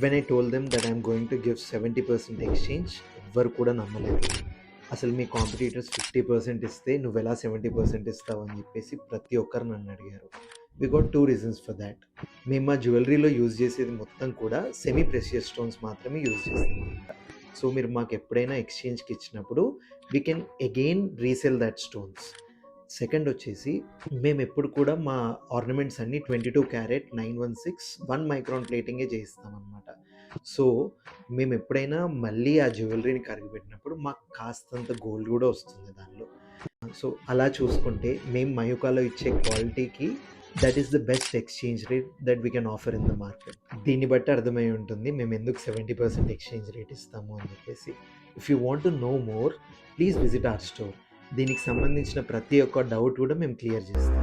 When I told them that I'm going to give 70% exchange, ఎవ్వరు కూడా నమ్మలేదు. అసలు మీ కాంపిటీటర్స్ 50% ఇస్తే నువ్వెలా 70% ఇస్తావు అని చెప్పేసి ప్రతి ఒక్కరు నన్ను అడిగారు. We got 2 reasons for that. మేము మా జ్యువెలరీలో యూజ్ చేసేది మొత్తం కూడా సెమీ ప్రెషియస్ స్టోన్స్ మాత్రమే యూజ్ చేస్తామన్నమాట. సో మీరు మాకు ఎప్పుడైనా ఎక్స్చేంజ్కి ఇచ్చినప్పుడు we can again resell that stones. Second వచ్చేసి మేము ఎప్పుడు కూడా మా ఆర్నమెంట్స్ అన్నీ 22 క్యారెట్ 916 1 మైక్రాన్ ప్లేటింగే చేయిస్తామన్నమాట. సో మేము ఎప్పుడైనా మళ్ళీ ఆ జ్యువెలరీని కరిగిపెట్టినప్పుడు మాకు కాస్తంత గోల్డ్ కూడా వస్తుంది దానిలో. సో అలా చూసుకుంటే మేము మయూకాలో ఇచ్చే క్వాలిటీకి that is the best exchange rate that we can offer in the market. దీన్ని బట్టి అర్థమై ఉంటుంది మేము ఎందుకు 70% ఎక్స్చేంజ్ రేట్ ఇస్తాము అని చెప్పేసి. If you want to know more, please visit our store. దీనికి సంబంధించిన ప్రతి ఒక్క డౌట్ కూడా మేము క్లియర్ చేస్తాం.